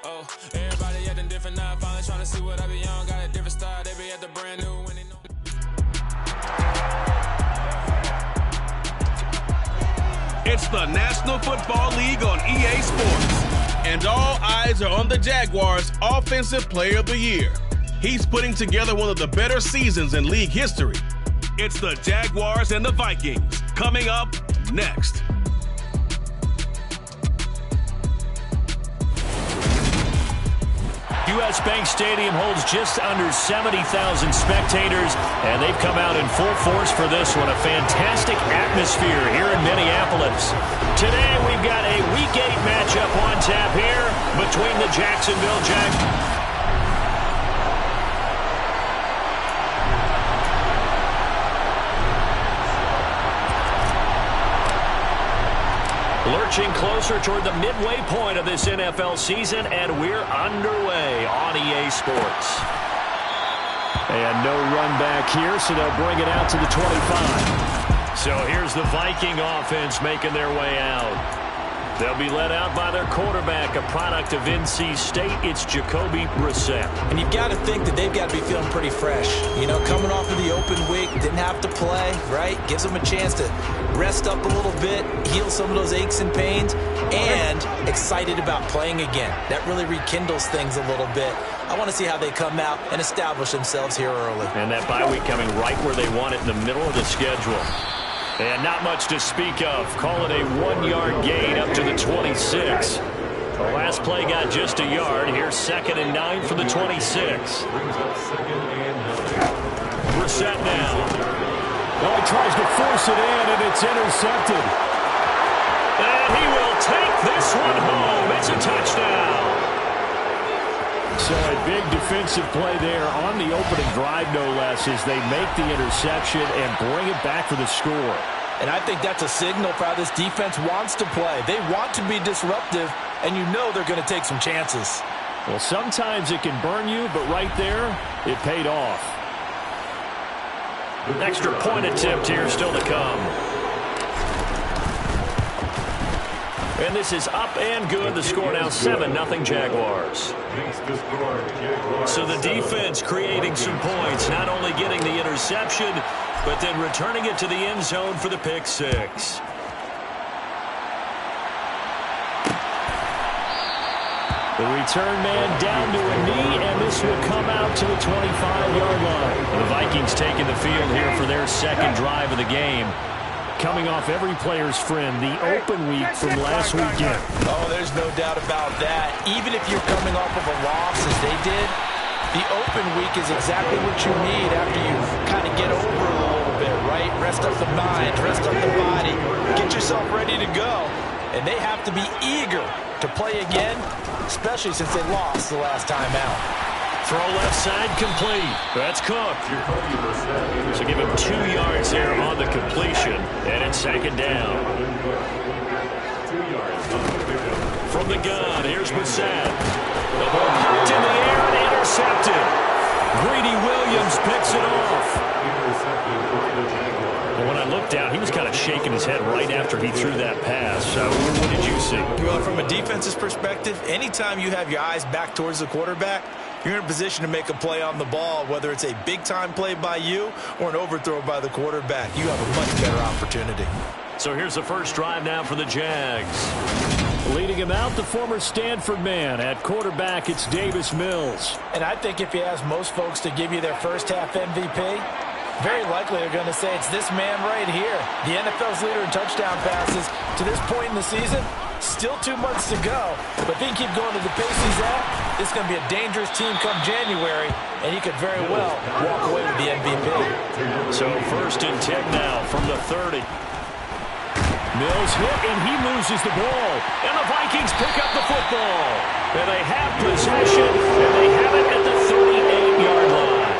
Oh, everybody acting different now. Finally trying to see what I be on. Got a different style. They be at the brand new when they know. It's the National Football League on EA Sports. And all eyes are on the Jaguars' Offensive Player of the Year. He's putting together one of the better seasons in league history. It's the Jaguars and the Vikings. Coming up next. U.S. Bank Stadium holds just under 70,000 spectators, and they've come out in full force for this one. A fantastic atmosphere here in Minneapolis. Today, we've got a Week 8 matchup on tap here between the Jacksonville Jaguars. Lurching closer toward the midway point of this NFL season, and we're underway on EA Sports. And no run back here, so they'll bring it out to the 25. So here's the Viking offense making their way out. They'll be led out by their quarterback, a product of NC State. It's Jacoby Brissett. And you've got to think that they've got to be feeling pretty fresh. You know, coming off of the open week, didn't have to play, right? Gives them a chance to rest up a little bit, heal some of those aches and pains, and excited about playing again. That really rekindles things a little bit. I want to see how they come out and establish themselves here early. And that bye week coming right where they want it in the middle of the schedule. And not much to speak of. Call it a 1-yard gain up to the 26. The last play got just a yard. Here's 2nd and 9 for the 26. Brissett now. Well, he tries to force it in, and it's intercepted. And he will take this one home. It's a touchdown. So a big defensive play there on the opening drive, no less, as they make the interception and bring it back for the score. And I think that's a signal for how this defense wants to play. They want to be disruptive, and you know they're going to take some chances. Well, sometimes it can burn you, but right there, it paid off. Extra point attempt here still to come. And this is up and good. The score now 7-0 Jaguars. So the defense creating some points, not only getting the interception, but then returning it to the end zone for the pick six. The return man down to a knee, and this will come out to the 25-yard line. The Vikings taking the field here for their second drive of the game. Coming off every player's friend, the open week from last weekend. Oh, there's no doubt about that. Even if you're coming off of a loss as they did, the open week is exactly what you need after you kind of get over it a little bit, right? Rest up the mind, rest up the body, get yourself ready to go. And they have to be eager to play again, especially since they lost the last time out. Throw left side complete. That's Cook. So give him 2 yards there on the completion. And it's 2nd down. From the gun, here's Brissett. The ball knocked in the air and intercepted. Greedy Williams picks it off. Well, when I looked down, he was kind of shaking his head right after he threw that pass. So what did you see? Well, from a defense's perspective, anytime you have your eyes back towards the quarterback, you're in a position to make a play on the ball, whether it's a big-time play by you or an overthrow by the quarterback. You have a much better opportunity. So here's the first drive now for the Jags. Leading him out, the former Stanford man. At quarterback, it's Davis Mills. And I think if you ask most folks to give you their first-half MVP, very likely they're going to say it's this man right here. The NFL's leader in touchdown passes to this point in the season. Still 2 months to go, but if he can keep going to the pace he's at, this is going to be a dangerous team come January, and he could very well walk away with the MVP. So 1st and 10 now from the 30. Mills hit, and he loses the ball. And the Vikings pick up the football. And they have possession, and they have it at the 38-yard line.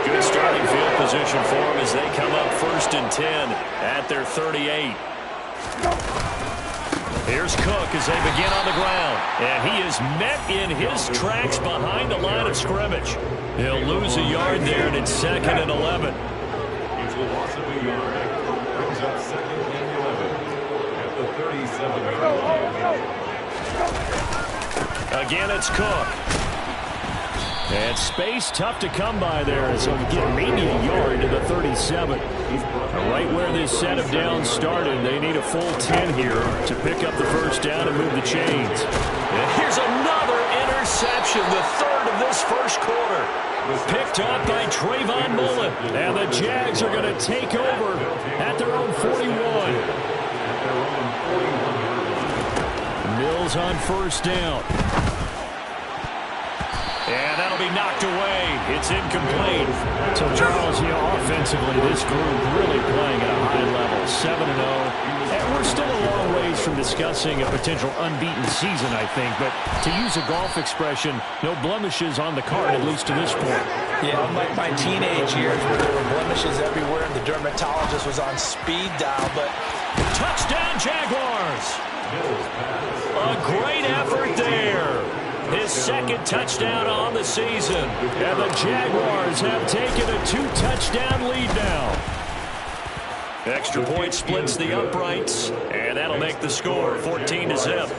Good starting field position for them as they come up 1st and 10 at their 38. Here's Cook as they begin on the ground. And he is met in his tracks behind the line of scrimmage. He'll lose a yard there, and it's 2nd and 11. It's a loss of a yard. Brings up 2nd and 11 at the 37-yard line. Again, it's Cook. And space tough to come by there, so we get maybe a yard to the 37. Right where this set of downs started, they need a full 10 here to pick up the first down and move the chains. And here's another interception, the third of this first quarter. Picked off by Trayvon Mullen. And the Jags are going to take over at their own 41. Mills on first down. And that'll be knocked away. It's incomplete. So, Charles, offensively, this group really playing at a high level. 7-0. And we're still a long ways from discussing a potential unbeaten season, I think. But to use a golf expression, no blemishes on the card, at least to this point. Yeah, unlike my teenage years where there were blemishes everywhere and the dermatologist was on speed dial. But touchdown, Jaguars! A great effort there. His second touchdown on the season. And the Jaguars have taken a 2-touchdown lead now. Extra point splits the uprights. And that'll make the score 14-0.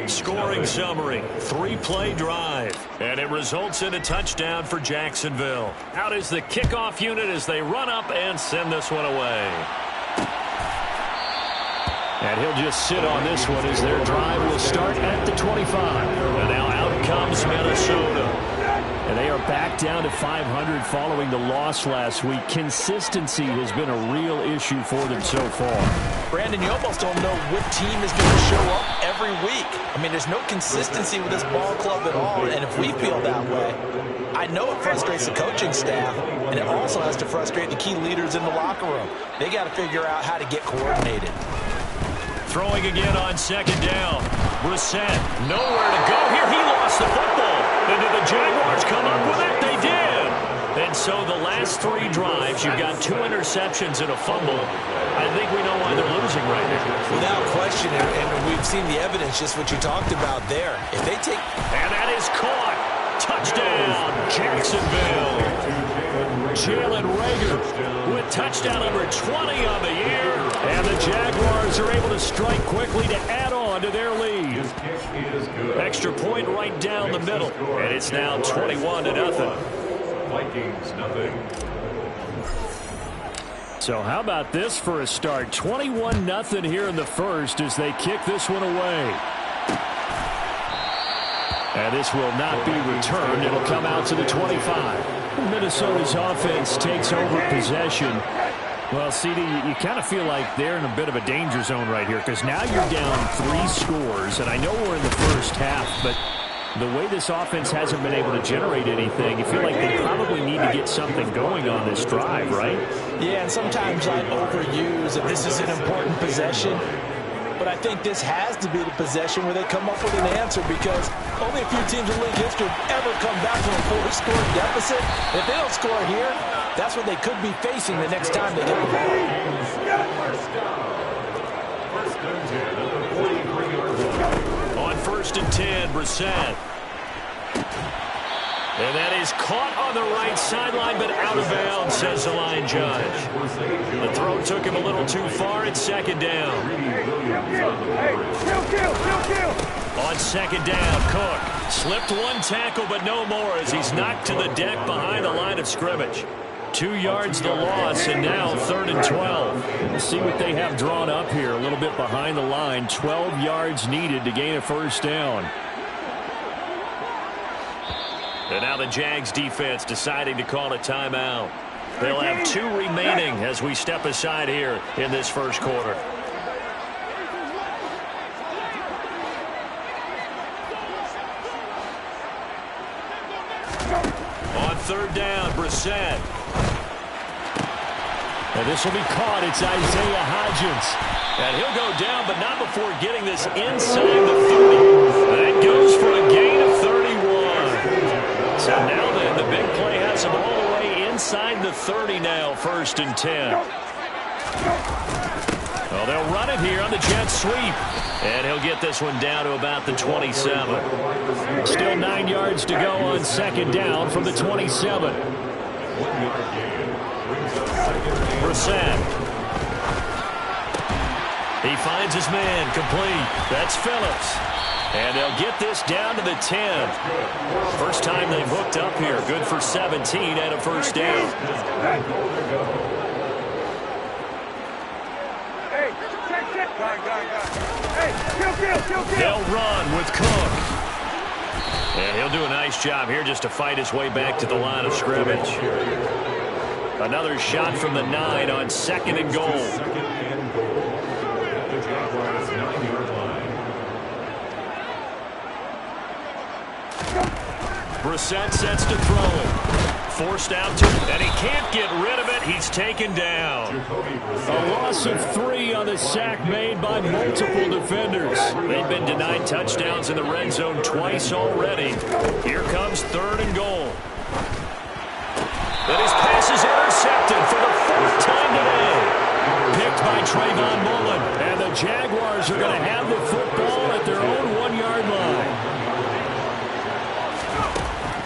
Scoring summary. 3-play drive. And it results in a touchdown for Jacksonville. Out is the kickoff unit as they run up and send this one away. And he'll just sit on this one as their drive will start at the 25. And now out comes Minnesota. And they are back down to 500 following the loss last week. Consistency has been a real issue for them so far. Brandon, you almost don't know what team is going to show up every week. I mean, there's no consistency with this ball club at all. And if we feel that way, I know it frustrates the coaching staff, and it also has to frustrate the key leaders in the locker room. They got to figure out how to get coordinated. Throwing again on second down. Brissett, nowhere to go here. He lost the football. And did the Jaguars come up with it? They did. And so the last 3 drives, you've got 2 interceptions and a fumble. I think we know why they're losing right now. Without question, and we've seen the evidence, just what you talked about there. If they take... And that is caught. Touchdown, Jacksonville. Jalen Reagor with touchdown number 20 on the year. And the Jaguars are able to strike quickly to add on to their lead. Extra point right down the middle. And it's now 21-0. Vikings, nothing. So how about this for a start? 21-0 here in the first as they kick this one away. And this will not be returned. It'll come out to the 25. Minnesota's offense takes over possession. Well, CD, you kind of feel like they're in a bit of a danger zone right here because now you're down 3 scores. And I know we're in the first half, but the way this offense hasn't been able to generate anything, you feel like they probably need to get something going on this drive, right? Yeah, and sometimes I overuse if this is an important possession. But I think this has to be the possession where they come up with an answer because only a few teams in league history have ever come back from a 4-score deficit. If they don't score here, that's what they could be facing the next time they get the ball. On 1st and 10, Brissett. And that is caught on the right sideline, but out of bounds, says the line judge. The throw took him a little too far. It's second down. On second down, Cook slipped 1 tackle, but no more as he's knocked to the deck behind the line of scrimmage. 2 yards the loss, and now 3rd and 12. We'll see what they have drawn up here. A little bit behind the line. 12 yards needed to gain a first down. And now the Jags defense deciding to call a timeout. They'll have 2 remaining as we step aside here in this first quarter. On 3rd down, Brissett. And this will be caught. It's Isaiah Hodgins. And he'll go down, but not before getting this inside the 30. That goes for a gain of 31. So now then, the big play has him all the way inside the 30 now, 1st and 10. Well, they'll run it here on the jet sweep. And he'll get this one down to about the 27. Still 9 yards to go on second down from the 27. Brissett. He finds his man complete. That's Phillips. And they'll get this down to the 10. First time they've hooked up here. Good for 17 and a first down. They'll run with Cook. And he'll do a nice job here just to fight his way back to the line of scrimmage. Another shot from the 9 on 2nd and goal. The Jaguars' 9-yard line. Brissett sets to throw it. Forced out to him, and he can't get rid of it. He's taken down. A loss of 3 on the sack made by multiple defenders. They've been denied touchdowns in the red zone twice already. Here comes 3rd and goal. But his pass is intercepted for the 4th time today. Picked by Trayvon Mullen. And the Jaguars are going to have the football at their own 1-yard line.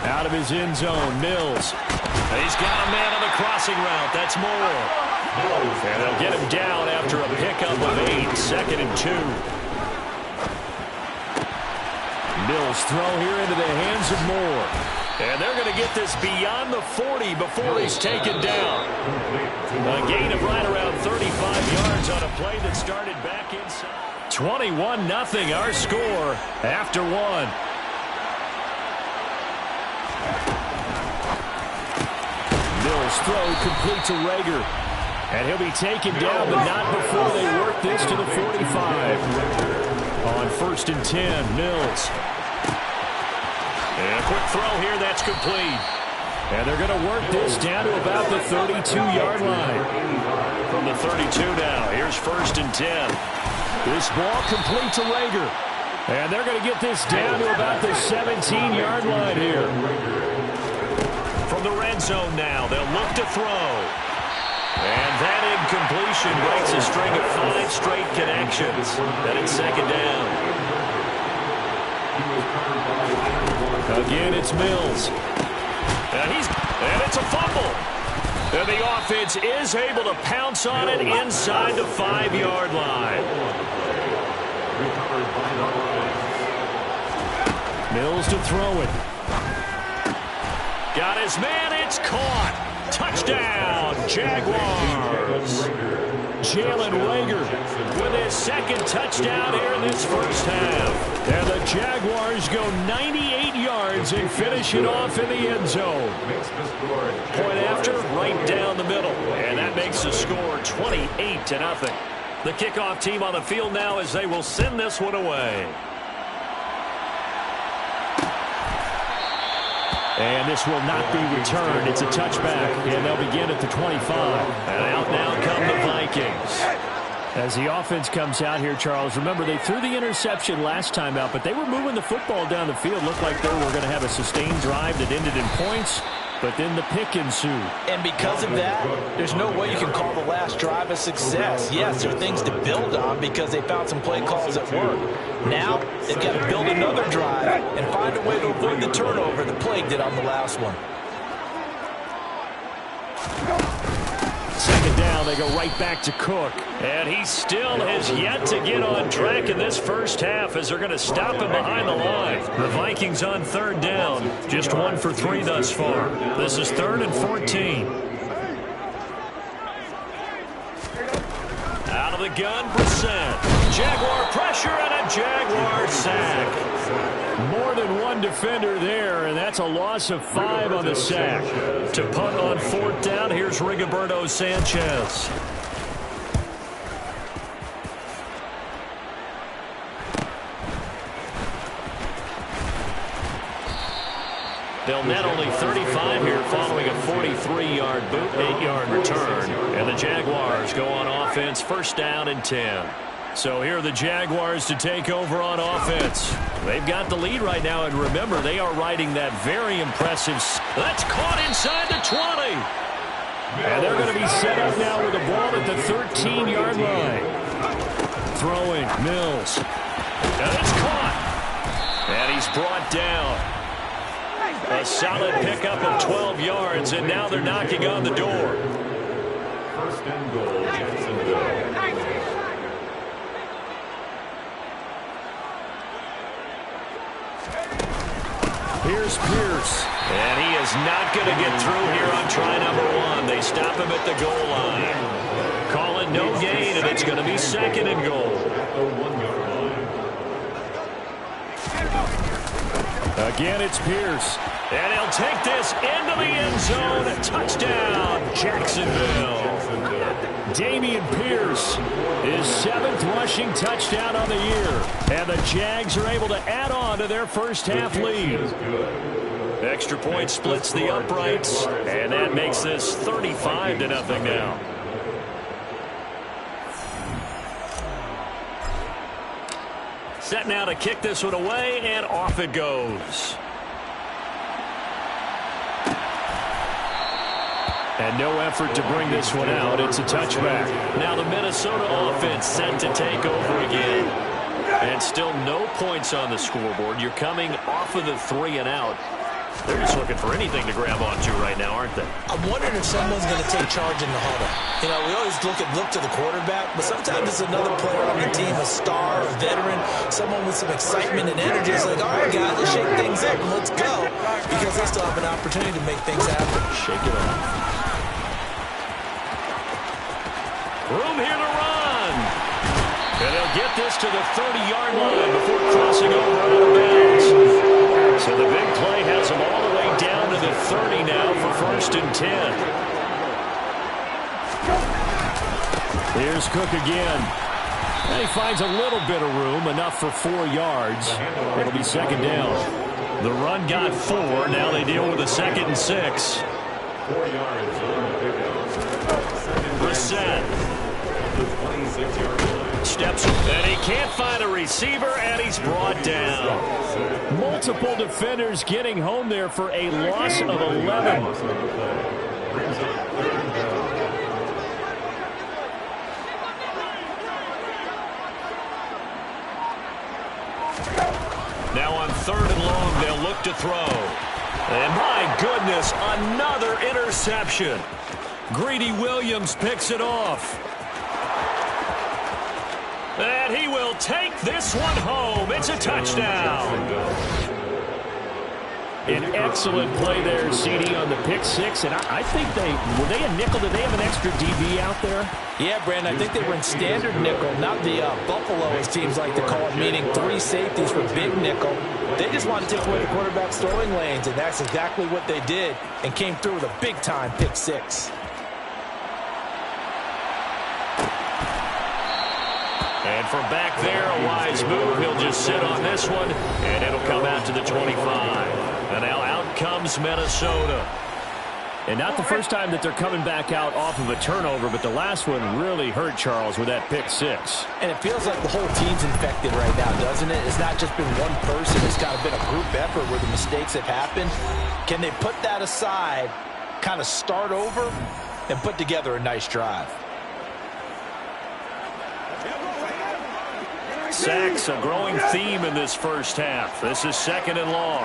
Out of his end zone, Mills. He's got a man on the crossing route. That's Moore. And they'll get him down after a pickup of 8. 2nd and 2. Mills throw here into the hands of Moore. And they're going to get this beyond the 40 before he's taken down. A gain of right around 35 yards on a play that started back inside. 21-0 our score after 1. Mills throw complete to Rager. And he'll be taken down, but not before they work this to the 45. On 1st and 10, Mills. And a quick throw here, that's complete. And they're going to work this down to about the 32-yard line. From the 32 now, here's 1st and 10. This ball complete to Rager. And they're going to get this down to about the 17-yard line here. From the red zone now, they'll look to throw. And that incompletion breaks a string of 5 straight connections. Then it's 2nd down. Again, it's Mills. And it's a fumble. And the offense is able to pounce on it inside the 5-yard line. Mills to throw it. Got his man, it's caught. Touchdown, Jaguars. Jalen Rager with his 2nd touchdown here in this first half. And the Jaguars go 98 yards and finish it off in the end zone. Point after, right down the middle. And that makes the score 28-0. The kickoff team on the field now as they will send this one away. And this will not be returned. It's a touchback, and they'll begin at the 25. And out now come the Vikings. As the offense comes out here, Charles, remember they threw the interception last time out, but they were moving the football down the field. Looked like they were going to have a sustained drive that ended in points, but then the pick ensued. And because of that, there's no way you can call the last drive a success. Yes, there are things to build on because they found some play calls that work. Now, they've got to build another drive and find a way to avoid the turnover the Plague did on the last one. 2nd down, they go right back to Cook. And he still has yet to get on track in this first half as they're going to stop him behind the line. The Vikings on 3rd down, just 1 for 3 thus far. This is 3rd and 14. Out of the gun, Brissett. Jaguar pressure and a Jaguar sack. More than one defender there, and that's a loss of 5 on the sack. To punt on 4th down, here's Rigoberto Sanchez. They'll net only 35 here following a 43-yard boot, 8-yard return. And the Jaguars go on offense, 1st down and 10. So here are the Jaguars to take over on offense. They've got the lead right now, and remember, they are riding that very impressive. That's caught inside the 20. And they're going to be set up now with the ball at the 13-yard line. Throwing, Mills. And it's caught. And he's brought down. A solid pickup of 12 yards, and now they're knocking on the door. 1st and goal, Jacksonville. Here's Pierce. And he is not going to get through here on try number 1. They stop him at the goal line. Call it no gain, and it's going to be 2nd and goal. Again, it's Pierce. And he'll take this into the end zone. Touchdown, Jacksonville. Dameon Pierce, his 7th rushing touchdown on the year. And the Jags are able to add on to their first half lead. Extra point splits the uprights, and that makes this 35-0 now. Set now to kick this one away, and off it goes. And no effort to bring this one out. It's a touchback. Now the Minnesota offense set to take over again. And still no points on the scoreboard. You're coming off of the 3 and out. They're just looking for anything to grab onto right now, aren't they? I'm wondering if someone's going to take charge in the huddle. You know, we always look to the quarterback, but sometimes it's another player on the team, a star, a veteran, someone with some excitement and energy. It's like, all right, guys, let's shake things up and let's go, because they still have an opportunity to make things happen. Shake it off. Room here to run. And he'll get this to the 30-yard line before crossing over out of bounds. So the big play has him all the way down to the 30 now for 1st and 10. Here's Cook again. And he finds a little bit of room, enough for 4 yards. It'll be 2nd down. The run got 4. Now they deal with a 2nd and 6. 4 yards on the pickup. Reset. Steps, and he can't find a receiver, and he's brought down. Multiple defenders getting home there for a loss of 11. Now on 3rd and long, they'll look to throw. And my goodness, another interception. Greedy Williams picks it off. And he will take this one home. It's a touchdown. An excellent play there, CD, on the pick 6. And I think were they a nickel? Did they have an extra DB out there? Yeah, Brandon, I think they were in standard nickel, not the Buffalo, as teams like to call it, meaning 3 safeties for big nickel. They just want to take away the quarterback's throwing lanes, and that's exactly what they did, and came through with a big-time pick 6. And from back there, a wise move. He'll just sit on this one, and it'll come out to the 25. And now out comes Minnesota. And not the first time that they're coming back out off of a turnover, but the last one really hurt Charles with that pick 6. And it feels like the whole team's infected right now, doesn't it? It's not just been one person. It's kind of been a group effort where the mistakes have happened. Can they put that aside, kind of start over, and put together a nice drive? Sacks, a growing theme in this first half. This is 2nd and long.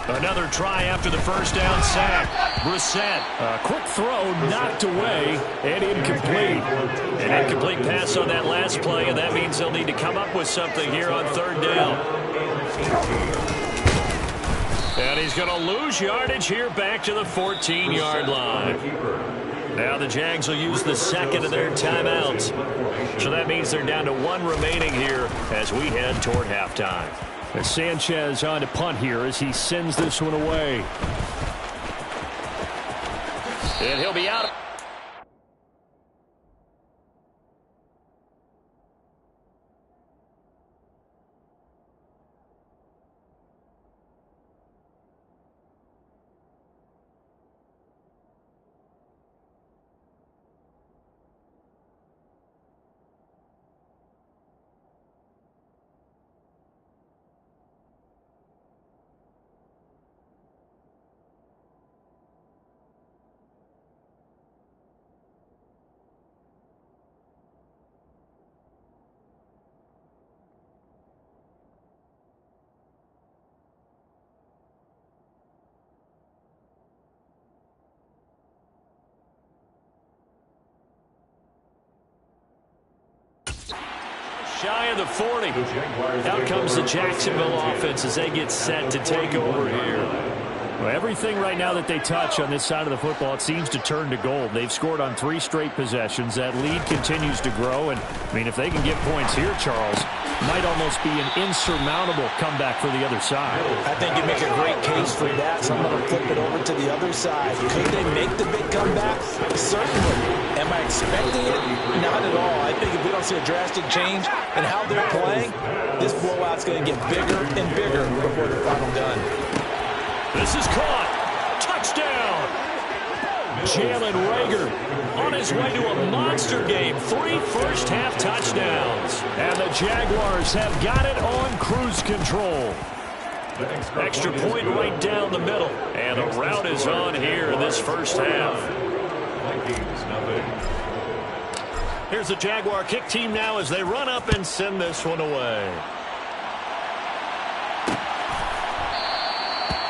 Another try after the first down sack. Brissett, a quick throw knocked away and incomplete. An incomplete pass on that last play, and that means they'll need to come up with something here on 3rd down. And he's going to lose yardage here back to the 14-yard line. Now the Jags will use the 2nd of their timeouts. So that means they're down to 1 remaining here as we head toward halftime. And Sanchez on to punt here as he sends this one away. And he'll be out. Shy of the 40. Out comes the Jacksonville offense as they get set to take over here. Well, everything right now that they touch on this side of the football, it seems to turn to gold. They've scored on 3 straight possessions. That lead continues to grow. And, I mean, if they can get points here, Charles, might almost be an insurmountable comeback for the other side. I think you make a great case for that, so I'm going to flip it over to the other side. Could they make the big comeback? Certainly. Am I expecting it? Not at all. I think if we don't see a drastic change in how they're playing, this blowout's going to get bigger and bigger before the final gun. This is caught. Touchdown. Jalen Reagor on his way to a monster game. 3 first-half touchdowns. And the Jaguars have got it on cruise control. Extra point right down the middle. And the route is on here in this first half. Here's the Jaguar kick team now as they run up and send this one away.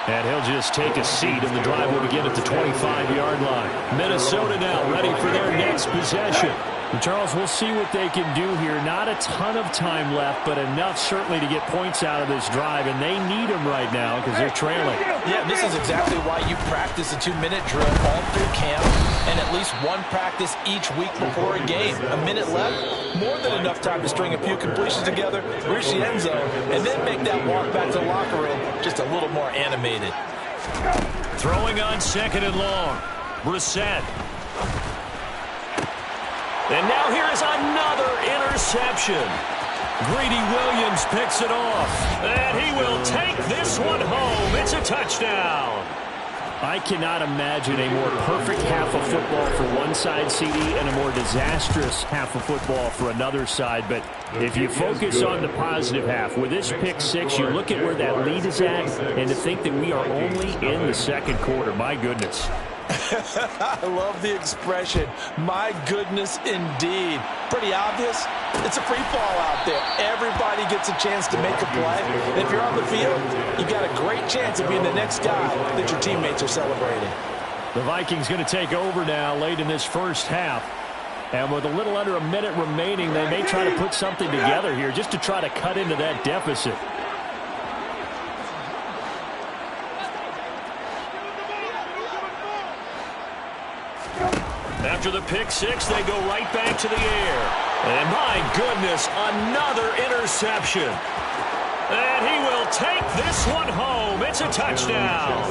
And he'll just take a seat, and the drive will begin at the 25-yard line. Minnesota now ready for their next possession. And Charles, we'll see what they can do here. Not a ton of time left, but enough certainly to get points out of this drive, and they need them right now because they're trailing. Yeah, this is exactly why you practice a 2-minute drill all through camp and at least one practice each week before a game. A minute left, more than enough time to string a few completions together, reach the end zone, and then make that walk back to the locker room just a little more animated. Throwing on 2nd and long. Brissett. And now here is another interception. Greedy Williams picks it off. And he will take this one home. It's a touchdown. I cannot imagine a more perfect half of football for one side, CD, and a more disastrous half of football for another side. But if you focus on the positive half, with this pick 6, you look at where that lead is at, and to think that we are only in the second quarter. My goodness. I love the expression. My goodness, indeed. Pretty obvious. It's a free fall out there. Everybody gets a chance to make a play. And if you're on the field, you've got a great chance of being the next guy that your teammates are celebrating. The Vikings going to take over now late in this first half. And with a little under a minute remaining, they may try to put something together here just to try to cut into that deficit. After the pick 6, they go right back to the air. And my goodness, another interception. And he will take this one home. It's a touchdown.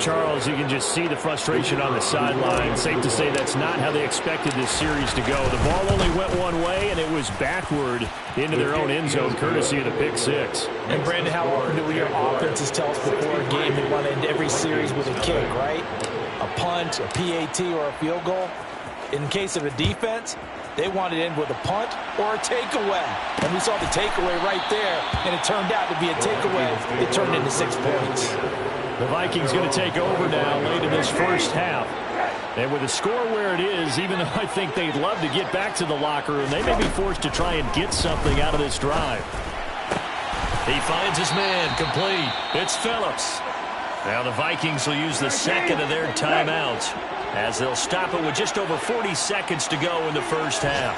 Charles, you can just see the frustration on the sideline. Safe to say that's not how they expected this series to go. The ball only went one way, and it was backward into their own end zone, courtesy of the pick 6. And, Brandon, how often do your offenses tell us before a game they want to end every series with a kick, right? A punt, a PAT, or a field goal? In case of a defense, they want to end with a punt or a takeaway. And we saw the takeaway right there, and it turned out to be a takeaway. It turned into 6 points. The Vikings going to take over now late in this first half. And with the score where it is, even though I think they'd love to get back to the locker room, they may be forced to try and get something out of this drive. He finds his man, complete. It's Phillips. Now the Vikings will use the second of their timeouts as they'll stop it with just over 40 seconds to go in the first half.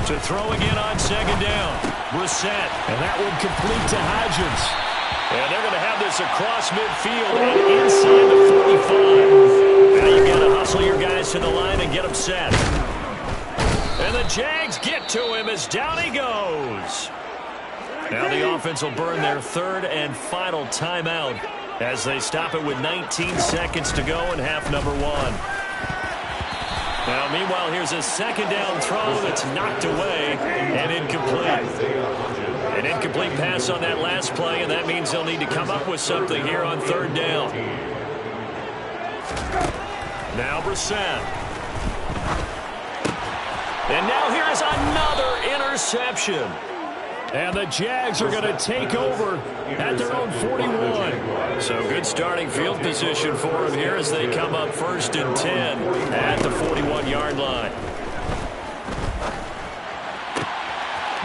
To throw again on 2nd down. Brissett. And that one complete to Hodgins. And they're going to have this across midfield and inside the 45. Now you've got to hustle your guys to the line and get them set. And the Jags get to him as down he goes. Now the offense will burn their 3rd and final timeout as they stop it with 19 seconds to go in half number 1. Now, meanwhile, here's a 2nd down throw that's knocked away and incomplete. An incomplete pass on that last play, and that means they'll need to come up with something here on 3rd down. Now Brissett. And now here is another interception. And the Jags are going to take over at their own 41. So good starting field position for them here as they come up 1st and 10 at the 41-yard line.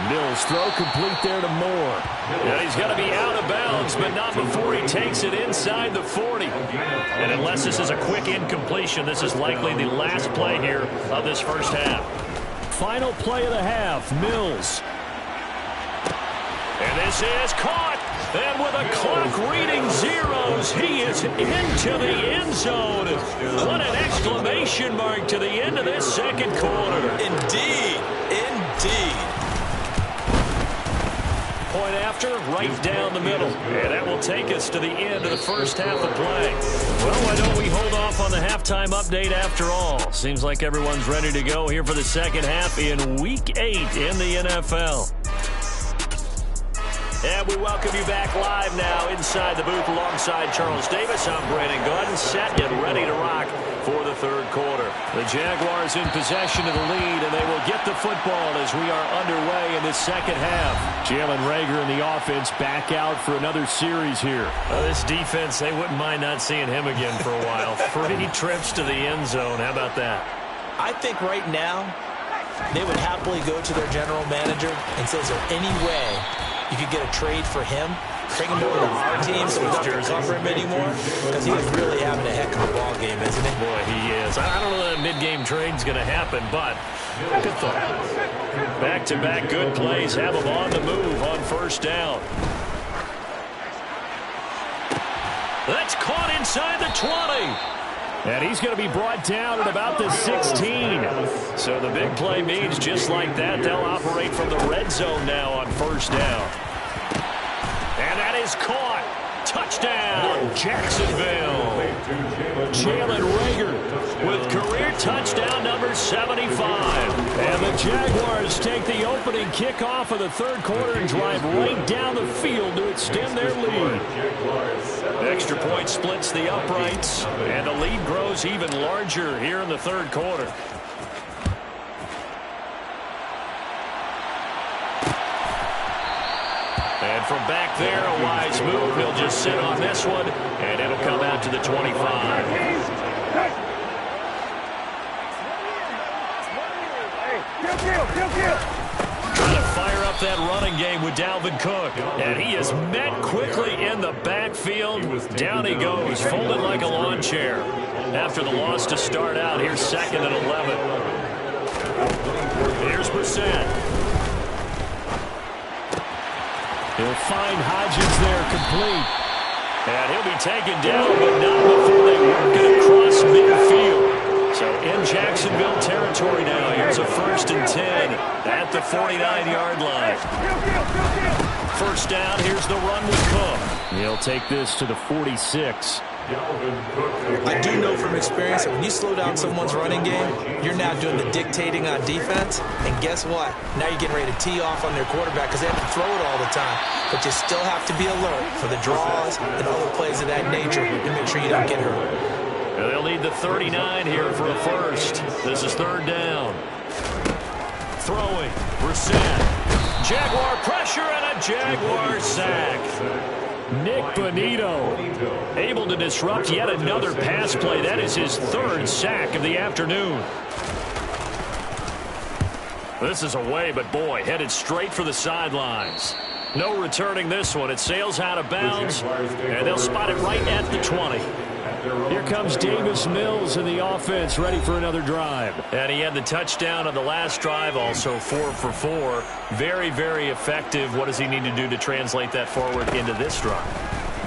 Mills throw complete there to Moore. Yeah, he's going to be out of bounds, but not before he takes it inside the 40. And unless this is a quick incompletion, this is likely the last play here of this first half. final play of the half. Mills. And this is caught. And with a clock reading zeros, he is into the end zone. What an exclamation mark to the end of this second quarter. Indeed. Indeed. Point after, right down the middle. And that will take us to the end of the first half of play. Well, why don't we hold off on the halftime update after all? Seems like everyone's ready to go here for the second half in Week 8 in the NFL. And we welcome you back live now inside the booth alongside Charles Davis. I'm Brandon Gordon, set and ready to rock for the third quarter. The Jaguars in possession of the lead, and they will get the football as we are underway in the second half. Jalen Reagor in the offense back out for another series here. This defense, they wouldn't mind not seeing him again for a while. 3 trips to the end zone. How about that? I think right now they would happily go to their general manager and say, is there any way you could get a trade for him, bring him over to our team so we don't have to cover him anymore? Because he's really having a heck of a ball game, isn't he? Boy, he is. I don't know that mid-game trade's going to happen, but good thought. Back-to-back good plays have him on the move on first down. That's caught inside the 20. And he's going to be brought down at about the 16. So the big play means just like that, they'll operate from the red zone now on first down. And that is caught. Touchdown, Jacksonville. Jalen Reagor with career touchdown number 75. And the Jaguars take the opening kickoff of the third quarter and drive right down the field to extend their lead. Extra point splits the uprights, and the lead grows even larger here in the third quarter. And from back there, a wise move. He'll just sit on this one, and it'll come out to the 25. Trying to fire up that running game with Dalvin Cook. And he is met quickly in the backfield. Down he goes, folded like a lawn chair. After the loss to start out, here's 2nd and 11. Here's Brissett. He'll find Hodgins there, complete. And he'll be taken down, but not before they work it across midfield. So in Jacksonville territory now, here's a 1st and 10 at the 49-yard line. First down, here's the run with Cook. He'll take this to the 46. I do know from experience that when you slow down someone's running game, you're now doing the dictating on defense. And guess what? Now you're getting ready to tee off on their quarterback because they have to throw it all the time. But you still have to be alert for the draws and other plays of that nature to make sure you don't get hurt. They'll need the 39 here for a first. This is third down. Throwing. Brissett. Jaguar pressure and a Jaguar sack. Nick Bonito able to disrupt yet another pass play. That is his 3rd sack of the afternoon. This is away, but boy, headed straight for the sidelines. No returning this one. It sails out of bounds, and they'll spot it right at the 20. Here comes Davis Mills in the offense, ready for another drive. And he had the touchdown on the last drive, also 4 for 4. Very, very effective. What does he need to do to translate that forward into this drive?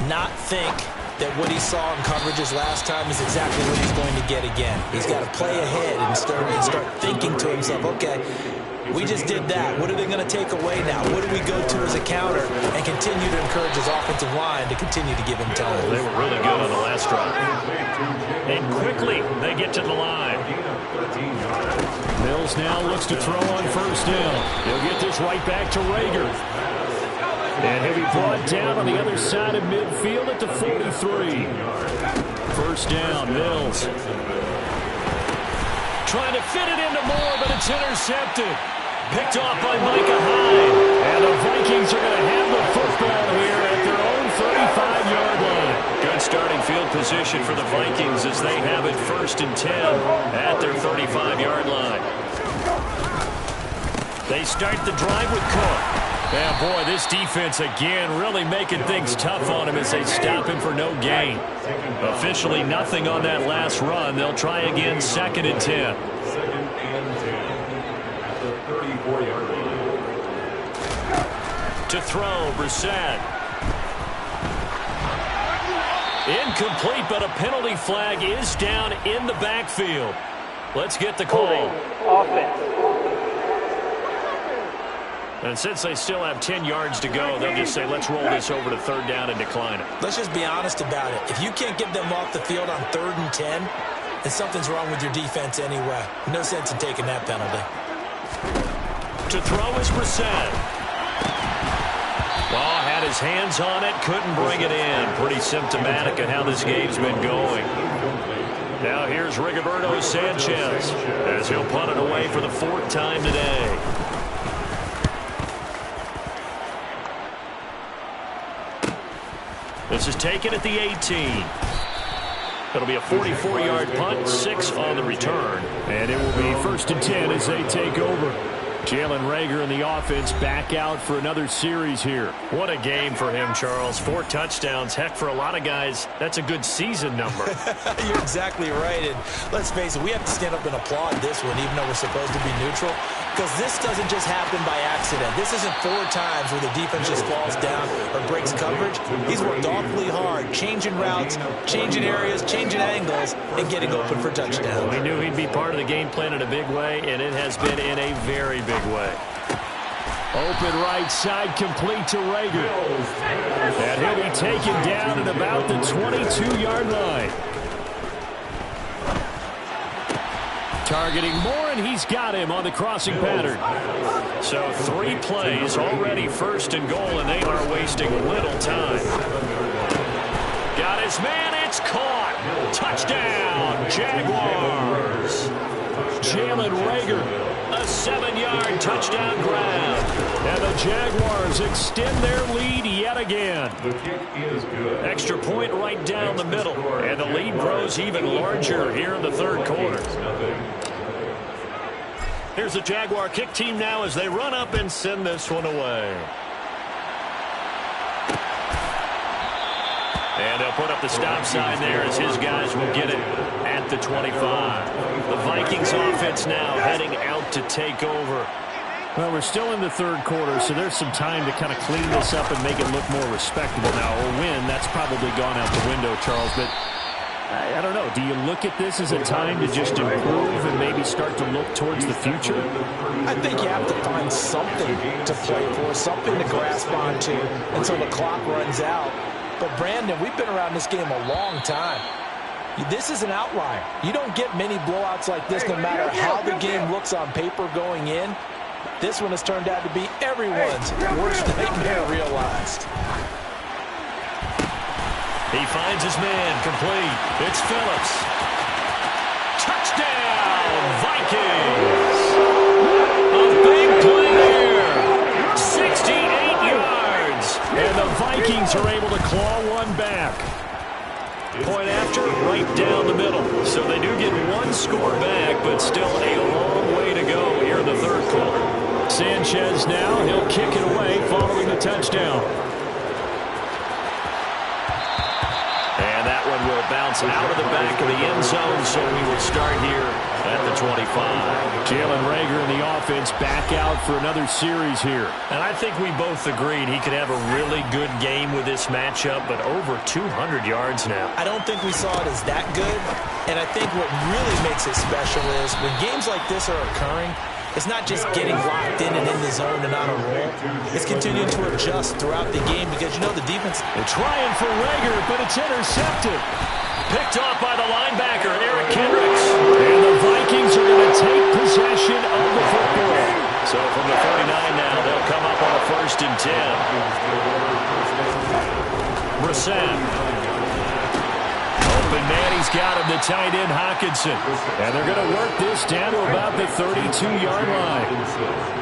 Not think that what he saw in coverages last time is exactly what he's going to get again. He's got to play ahead and start thinking to himself, okay, we just did that. What are they going to take away now? What do we go to as a counter? And continue to encourage his offensive line to continue to give him time. They were really good on the last drive. And quickly, they get to the line. Mills now looks to throw on first down. He'll get this right back to Reagor. And he'll be brought down on the other side of midfield at the 43. First down, Mills. Trying to fit it into Moore, but it's intercepted. Picked off by Micah Hyde. And the Vikings are going to have the football here at their own 35-yard line. Good starting field position for the Vikings as they have it 1st and 10 at their 35-yard line. They start the drive with Cook. And boy, this defense again really making things tough on him as they stop him for no gain. Officially nothing on that last run. They'll try again 2nd and 10. To throw, Brissett. Incomplete, but a penalty flag is down in the backfield. Let's get the call. And since they still have 10 yards to go, they'll just say, let's roll this over to third down and decline it. Let's just be honest about it. If you can't get them off the field on 3rd and 10, then something's wrong with your defense anyway. No sense in taking that penalty. To throw is Brissett. Oh, had his hands on it, couldn't bring it in. Pretty symptomatic of how this game's been going. Now here's Rigoberto Sanchez as he'll punt it away for the 4th time today. This is taken at the 18. It'll be a 44-yard punt, 6 on the return. And it will be 1st and 10 as they take over. Jalen Reagor and the offense back out for another series here. What a game for him, Charles. 4 touchdowns. Heck, for a lot of guys, that's a good season number. You're exactly right. And let's face it, we have to stand up and applaud this one, even though we're supposed to be neutral. Because this doesn't just happen by accident. This isn't 4 times where the defense just falls down or breaks coverage. He's worked awfully hard, changing routes, changing areas, changing angles, and getting open for touchdowns. We knew he'd be part of the game plan in a big way, and it has been in a very big way. Open right side, complete to Reagor. And he'll be taken down at about the 22-yard line. Targeting Moore, and he's got him on the crossing pattern. So 3 plays, already 1st and goal, and they are wasting little time. Got his man, it's caught. Touchdown, Jaguars. Jalen Reagor, a 7-yard touchdown grab. And the Jaguars extend their lead yet again. The kick is good. Extra point right down the middle. And the lead grows even larger here in the 3rd quarter. Here's the Jaguar kick team now as they run up and send this one away. And they'll put up the stop sign there as his guys will get it at the 25. The Vikings offense now heading out to take over. Well, we're still in the 3rd quarter, so there's some time to kind of clean this up and make it look more respectable now. A win, that's probably gone out the window, Charles, but I don't know. Do you look at this as a time to just improve and maybe start to look towards the future? I think you have to find something to play for, something to grasp onto until the clock runs out. But, Brandon, we've been around this game a long time. This is an outlier. You don't get many blowouts like this no matter how the game looks on paper going in. This one has turned out to be everyone's worst nightmare realized. He finds his man, complete. It's Phillips. Touchdown, Vikings! A big play here. 68 yards. And the Vikings are able to claw one back. Point after, right down the middle. So they do get 1 score back, but still a long way to go here in the 3rd quarter. Sanchez now, he'll kick it away following the touchdown. And that one will bounce out of the back of the end zone, so we will start here at the 25. Jalen Reagor and the offense back out for another series here. And I think we both agreed he could have a really good game with this matchup, but over 200 yards now. I don't think we saw it as that good, and I think what really makes it special is when games like this are occurring, it's not just getting locked in and in the zone and on a roll. It's continuing to adjust throughout the game because, you know, the defense... They're trying for Reagor, but it's intercepted. Picked off by the linebacker, Eric Kendricks. And the Vikings are going to take possession of the football. So from the 49 now, they'll come up on a 1st and 10. Brissett. Open man, he's got him, the tight end, Hockenson. And they're going to work this down to about the 32-yard line.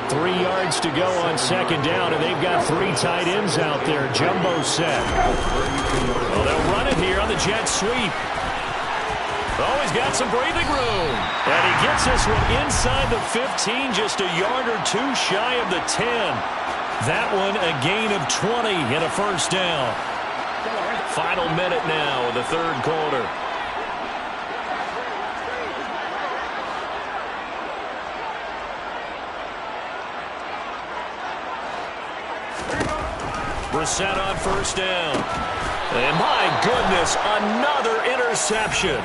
3 yards to go on 2nd down, and they've got 3 tight ends out there. Jumbo set. Well, they'll run it here on the jet sweep. Oh, he's got some breathing room. And he gets this one inside the 15, just a yard or 2 shy of the 10. That one a gain of 20 and a 1st down. Final minute now of the 3rd quarter. Brissett on first down. And my goodness, another interception.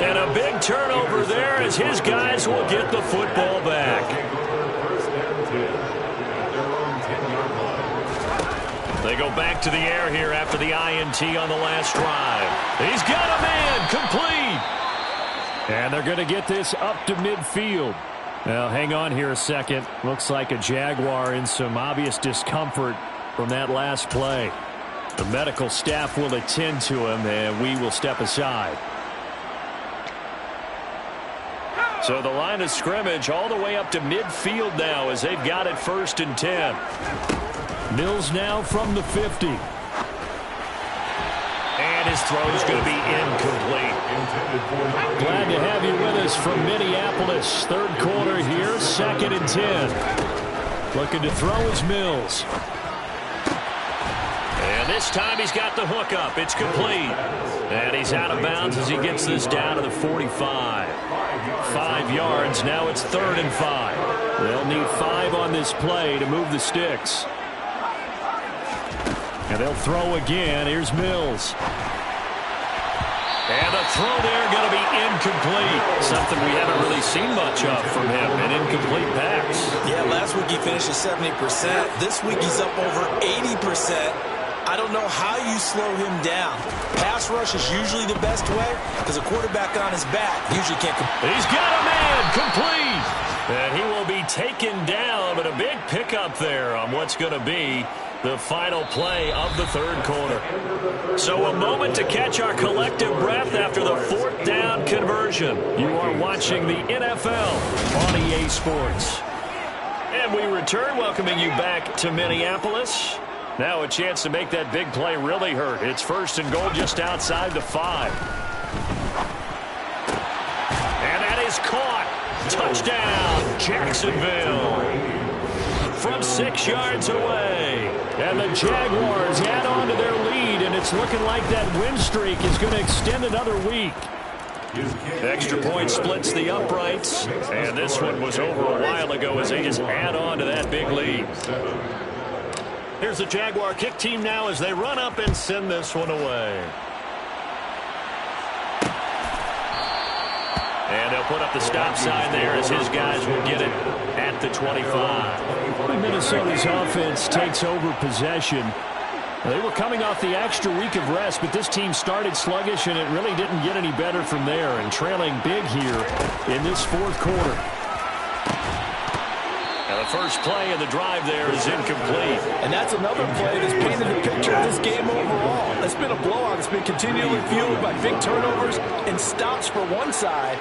And a big turnover there as his guys will get the football back. They go back to the air here after the INT on the last drive. He's got a man, complete. And they're going to get this up to midfield. Now, hang on here a second. Looks like a Jaguar in some obvious discomfort from that last play. The medical staff will attend to him, and we will step aside. So the line of scrimmage all the way up to midfield now as they've got it 1st and 10. Mills now from the 50. And his throw is going to be incomplete. Glad to have you with us from Minneapolis. 3rd quarter here, 2nd and 10. Looking to throw is Mills. And this time he's got the hook up. It's complete. And he's out of bounds as he gets this down to the 45. 5 yards. Now it's 3rd and 5. They'll need 5 on this play to move the sticks. And they'll throw again. Here's Mills. And the throw there going to be incomplete. Something we haven't really seen much of from him, an incomplete pass. Yeah, last week he finished at 70%. This week he's up over 80%. I don't know how you slow him down. Pass rush is usually the best way because a quarterback on his back usually can't. He's got a man, complete. And he will be taken down, but a big pickup there on what's going to be the final play of the 3rd quarter. So a moment to catch our collective breath after the 4th down conversion. You are watching the NFL on EA Sports. And we return, welcoming you back to Minneapolis. Now a chance to make that big play really hurt. It's 1st and goal just outside the 5. And that is caught. Touchdown, Jacksonville. From 6 yards away. And the Jaguars add on to their lead, and it's looking like that win streak is going to extend another week. Extra point splits the uprights, and this one was over a while ago as they just add on to that big lead. Here's the Jaguar kick team now as they run up and send this one away. And they'll put up the stop sign there as his guys will get it at the 25. Minnesota's offense takes over possession. They were coming off the extra week of rest, but this team started sluggish, and it really didn't get any better from there, and trailing big here in this 4th quarter. And the first play of the drive there is incomplete. And that's another play that's painted the picture of this game overall. It's been a blowout. It's been continually fueled by big turnovers and stops for one side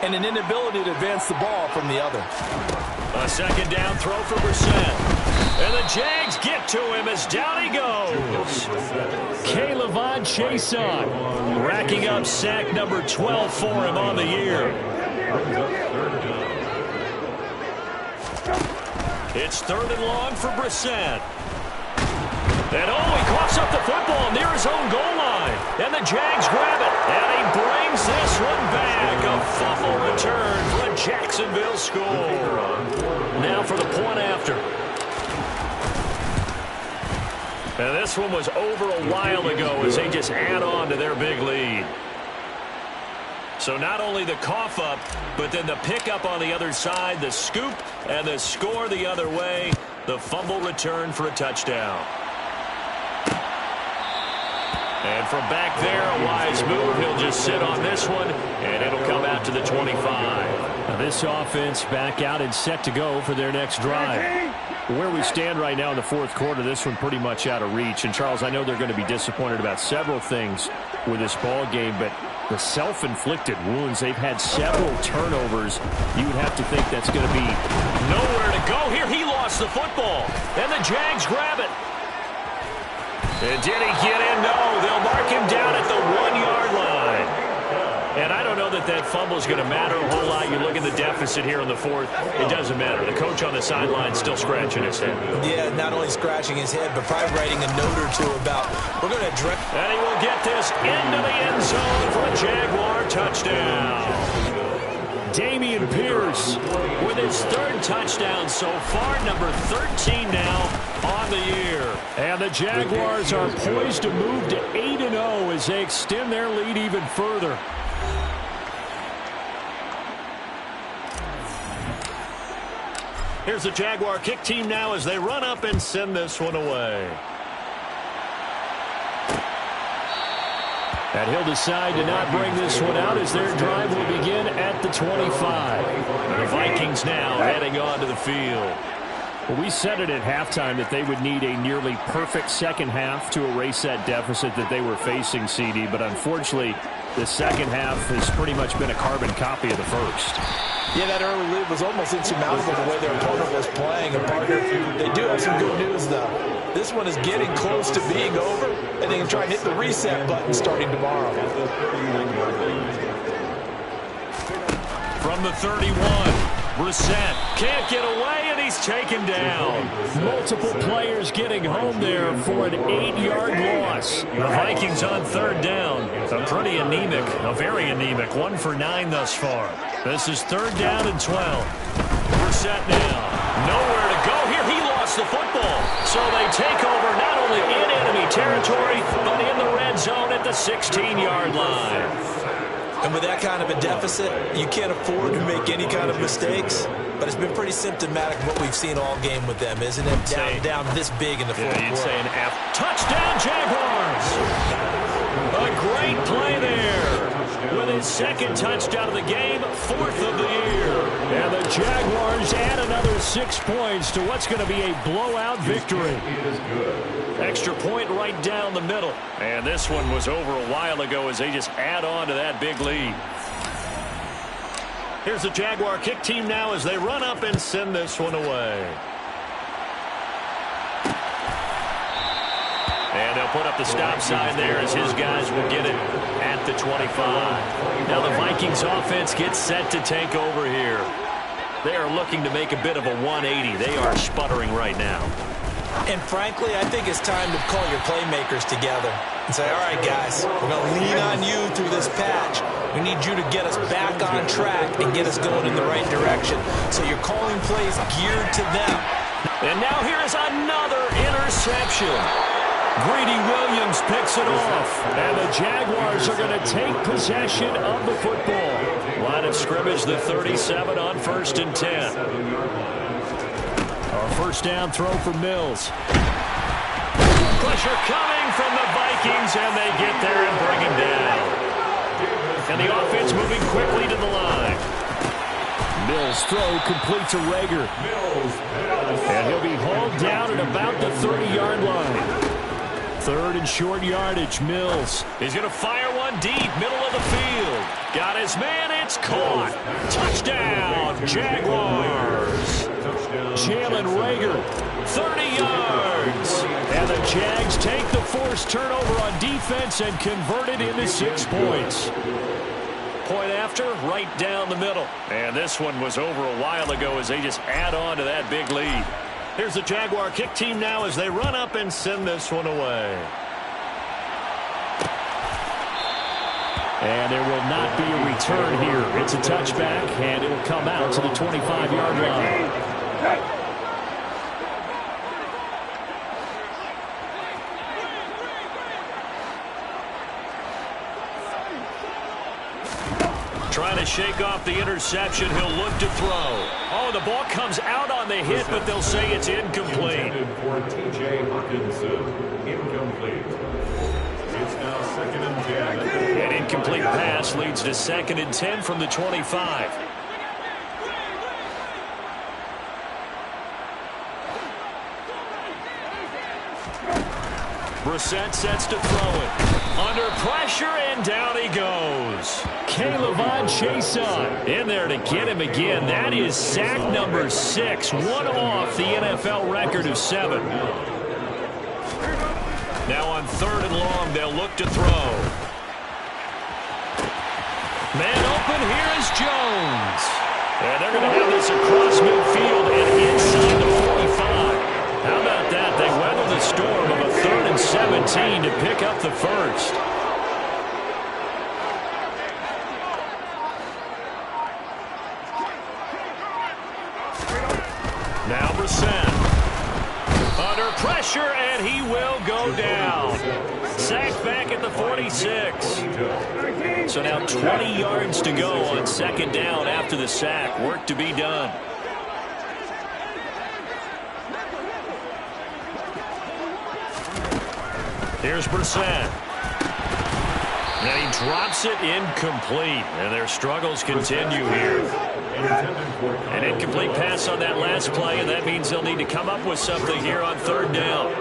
and an inability to advance the ball from the other. A 2nd down throw for Brissett. And the Jags get to him as down he goes. K'Lavon Chaisson racking up sack number 12 for him on the year. It's 3rd and long for Brissett. And he coughs up the football near his own goal line. And the Jags grab it. And he brings this one back. A fumble return for a Jacksonville score. Now for the point after. And this one was over a while ago as they just add on to their big lead. So not only the cough up, but then the pickup on the other side, the scoop, and the score the other way. The fumble return for a touchdown. And from back there, a wise move. He'll just sit on this one, and it'll come out to the 25. Now this offense back out and set to go for their next drive. Where we stand right now in the 4th quarter, this one pretty much out of reach. And, Charles, I know they're going to be disappointed about several things with this ball game, but the self-inflicted wounds, they've had several turnovers. You would have to think that's going to be nowhere to go. Here he lost the football, and the Jags grab it. And did he get in? No, they'll mark him down at the 1-yard line. And I don't know that that fumble is going to matter a whole lot. You look at the deficit here in the 4th, it doesn't matter. The coach on the sideline still scratching his head. Yeah, not only scratching his head, but probably writing a note or two about, we're going to address. And he will get this into the end zone for a Jaguar touchdown. Dameon Pierce with his third touchdown so far, number 13 now on the year. And the Jaguars are poised to move to 8-0 as they extend their lead even further. Here's the Jaguar kick team now as they run up and send this one away. And he'll decide to not bring this one out as their drive will begin at the 25. And the Vikings now heading on to the field. Well, we said it at halftime that they would need a nearly perfect second half to erase that deficit that they were facing, CD. But unfortunately, the second half has pretty much been a carbon copy of the first. Yeah, that early lead was almost insurmountable the way their opponent was playing. And partner, they do have some good news, though. This one is getting close to being over, and they can try and hit the reset button starting tomorrow. From the 31, Brissett can't get away, and he's taken down. Multiple players getting home there for an 8-yard loss. The Vikings on third down. A pretty anemic, a very anemic 1 for 9 thus far. This is third down and 12. Brissett now. Nowhere to go here. He lost the football. So they take over not only in enemy territory, but in the red zone at the 16-yard line. And with that kind of a deficit, you can't afford to make any kind of mistakes. But it's been pretty symptomatic of what we've seen all game with them, isn't it? Down this big in the fourth quarter. You'd say an F. Touchdown, Jaguars! A great play there. With his second touchdown of the game, 4th of the year. And the Jaguars add another 6 points to what's going to be a blowout victory. Extra point right down the middle. And this one was over a while ago as they just add on to that big lead. Here's the Jaguar kick team now as they run up and send this one away. And they'll put up the stop sign there as his guys will get it at the 25. Now the Vikings offense gets set to take over here. They are looking to make a bit of a 180. They are sputtering right now. And frankly, I think it's time to call your playmakers together and say, all right, guys, we're going to lean on you through this patch. We need you to get us back on track and get us going in the right direction. So you're calling plays geared to them. And now here is another interception. Greedy Williams picks it off. And the Jaguars are going to take possession of the football. Line of scrimmage, the 37 on 1st and 10. Our first down throw for Mills. Pressure coming from the Vikings, and they get there and bring him down. And the offense moving quickly to the line. Mills' throw complete to Rager. And he'll be hauled down at about the 30-yard line. Third and short yardage, Mills. He's going to fire one deep, middle of the field. Got his man, it's caught. Touchdown, Jaguars. Jalen Rager, 30 yards. And the Jags take the forced turnover on defense and convert it into 6 points. Point after, right down the middle. And this one was over a while ago as they just add on to that big lead. Here's the Jaguar kick team now as they run up and send this one away. And there will not be a return here. It's a touchback, and it will come out to the 25-yard line. Trying to shake off the interception. He'll look to throw. Oh, the ball comes out on the hit, but they'll say it's incomplete. For T.J. Hawkinson, incomplete. It's now 2nd and 10. An incomplete pass leads to 2nd and 10 from the 25. Brissett sets to throw it. Under pressure, and down he goes. Caleb Chason in there to get him again. That is sack number 6, one off the NFL record of 7. Now on 3rd and long, they'll look to throw. Man open, here is Jones. And they're going to have this across midfield and inside the 45. How about that? They weather the storm of a 3rd and 17 to pick up the first. Now Brissett. Under pressure, and he will go down. Sacked back at the 46. So now 20 yards to go on second down after the sack. Work to be done. Here's Brissett. And he drops it incomplete. And their struggles continue here. An incomplete pass on that last play, and that means they'll need to come up with something here on third down.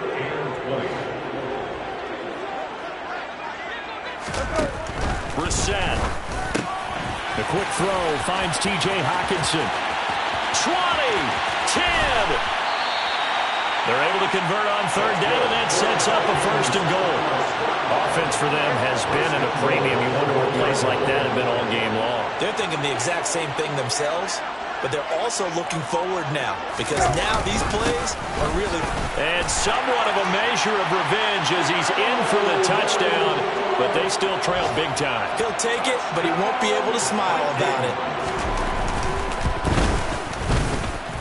Brissett. The quick throw finds T.J. Hockenson. 20, 10. They're able to convert on third down, and that sets up a first and goal. Offense for them has been at a premium. You wonder where plays like that have been all game long. They're thinking the exact same thing themselves, but they're also looking forward now because now these plays are really... And somewhat of a measure of revenge as he's in for the touchdown, but they still trail big time. He'll take it, but he won't be able to smile about it.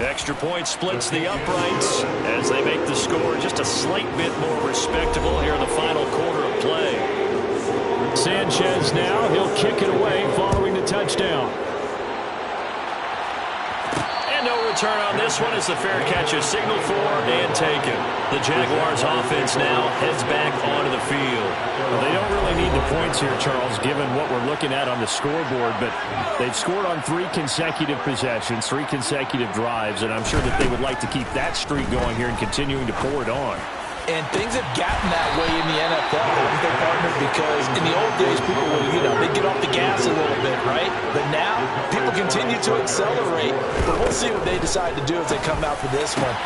Extra point splits the uprights as they make the score just a slight bit more respectable here in the final quarter of play. Sanchez now, he'll kick it away following the touchdown. And no return on this one as the fair catch is signaled for and taken. The Jaguars offense now heads back onto the field. Well, they don't really need the points here, Charles, given what we're looking at on the scoreboard, but they've scored on 3 consecutive possessions, 3 consecutive drives, and I'm sure that they would like to keep that streak going here and continuing to pour it on. And things have gotten that way in the NFL, haven't they, partner? Because in the old days, people would, they'd get off the gas a little bit, right? But now, people continue to accelerate. But we'll see what they decide to do as they come out for this one.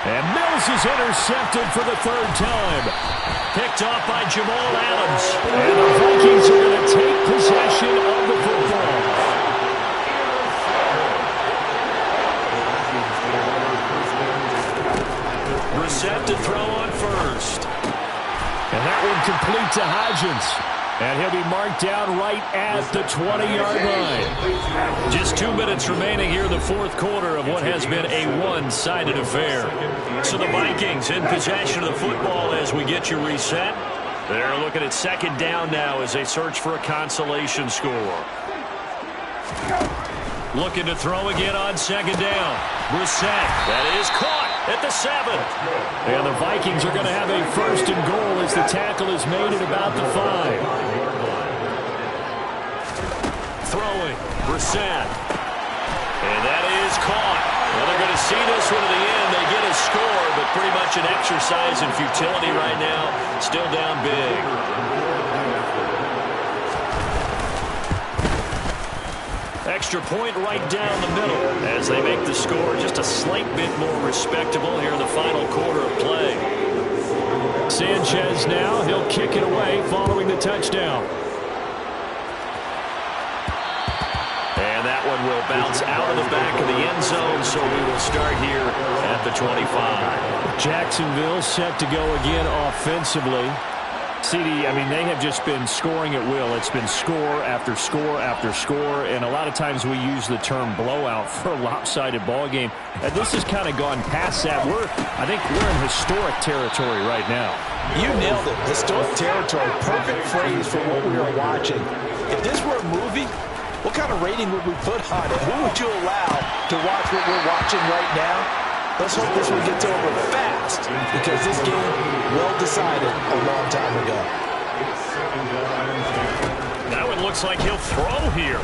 And Mills is intercepted for the third time. Picked off by Jamal Adams. And the Vikings are going to take possession of the football. Brissett to throw on first. And that one complete to Hodgins. And he'll be marked down right at the 20-yard line. Just 2 minutes remaining here in the fourth quarter of what has been a one-sided affair. So the Vikings in possession of the football as we get you reset. They're looking at second down now as they search for a consolation score. Looking to throw again on second down. Brissett, that is caught at the 7. And the Vikings are going to have a first and goal as the tackle is made at about the 5. Throwing, Brissett. And that is caught. Well, they're going to see this one to the end. They get a score, but pretty much an exercise in futility right now. Still down big. Extra point right down the middle as they make the score just a slight bit more respectable here in the final quarter of play. Sanchez now, he'll kick it away following the touchdown. And that one will bounce out of the back of the end zone, so we will start here at the 25. Jacksonville set to go again offensively. CD, I mean, they have just been scoring at will. It's been score after score after score, and a lot of times we use the term blowout for a lopsided ball game. And this has kind of gone past that. I think we're in historic territory right now. You nailed it. Historic territory. Perfect phrase for what we are watching. If this were a movie, what kind of rating would we put on it? Who would you allow to watch what we're watching right now? Let's hope this one gets over fast because this game well decided a long time ago. That one looks like he'll throw here.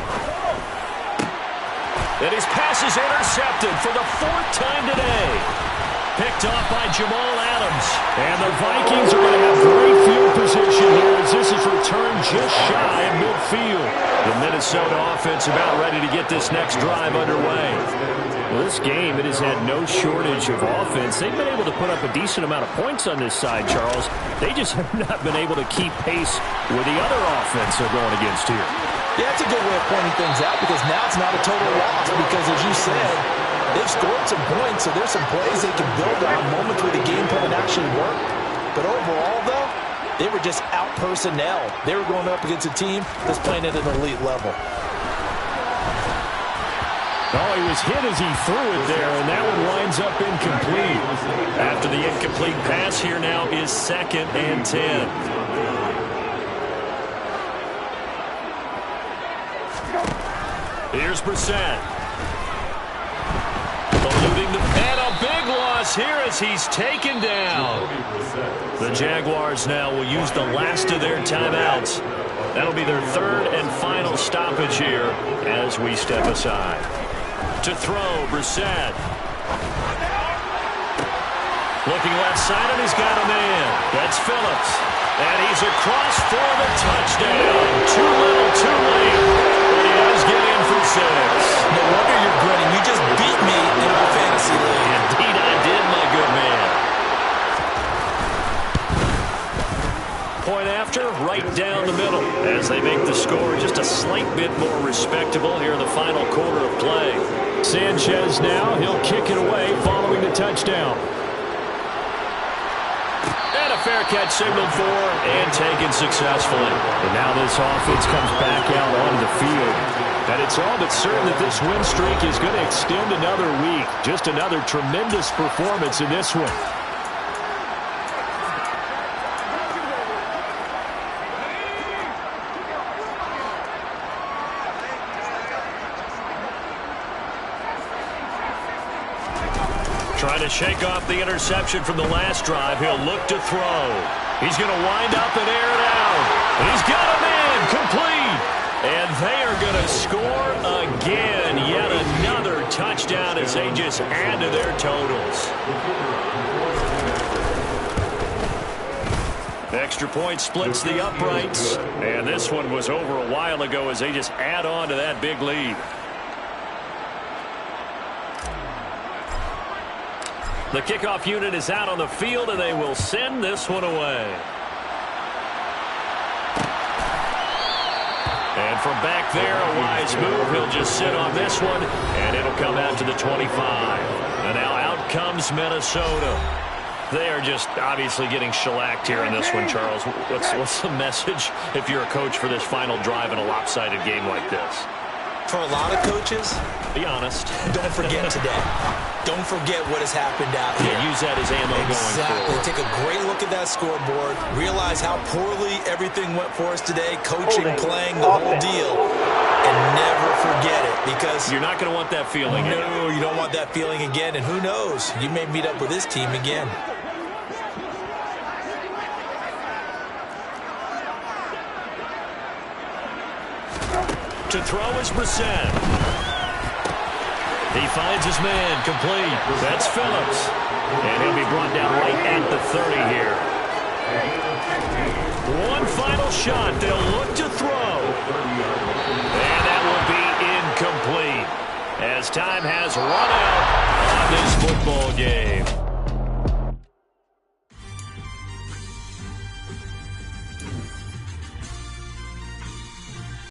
And his pass is intercepted for the 4th time today. Picked off by Jamal Adams. And the Vikings are going to have great field position here as this is returned just shy of midfield. The Minnesota offense about ready to get this next drive underway. Well, this game, it has had no shortage of offense. They've been able to put up a decent amount of points on this side, Charles. They just have not been able to keep pace with the other offense they're going against here. Yeah, that's a good way of pointing things out because now it's not a total loss because, as you said, they've scored some points, so there's some plays they can build on, moments where the game plan actually worked. But overall, though, they were just out personnel. They were going up against a team that's playing at an elite level. Oh, he was hit as he threw it there, and that one winds up After the incomplete pass, here now is 2nd and 10. Here's Brissett. Eluding and a big loss here as he's taken down. The Jaguars now will use the last of their timeouts. That'll be their 3rd and final stoppage here as we step aside. To throw, Brissett. Looking left side, and he's got a man. That's Phillips. And he's across for the touchdown. Too little, too late. But he does get in for 6. No wonder you're grinning. You just beat me in our fantasy league. Indeed I did, my good man. Point after, right down the middle. As they make the score just a slight bit more respectable here in the final quarter of play. Sanchez now, he'll kick it away following the touchdown. And a fair catch signaled for and taken successfully. And now this offense comes back out onto the field. And it's all but certain that this win streak is going to extend another week. Just another tremendous performance in this one. Trying to shake off the interception from the last drive. He'll look to throw. He's going to wind up and air it out. And he's got a man complete. And they are going to score again. Yet another touchdown as they just add to their totals. Extra point splits the uprights. And this one was over a while ago as they just add on to that big lead. The kickoff unit is out on the field, and they will send this one away. And from back there, a wise move. He'll just sit on this one, and it'll come out to the 25. And now out comes Minnesota. They are just obviously getting shellacked here in this one, Charles. What's the message if you're a coach for this final drive in a lopsided game like this? For a lot of coaches, be honest. Don't forget today. Don't forget what has happened out here. Yeah, use that as ammo going forward. Take a great look at that scoreboard. Realize how poorly everything went for us today. Coaching, playing, the whole deal. And never forget it, because you're not going to want that feeling. No, you don't want that feeling again. And who knows? You may meet up with this team again. To throw is Brissett. He finds his man, complete. That's Phillips. And he'll be brought down right at the 30 here. One final shot. They'll look to throw. And that will be incomplete as time has run out on this football game.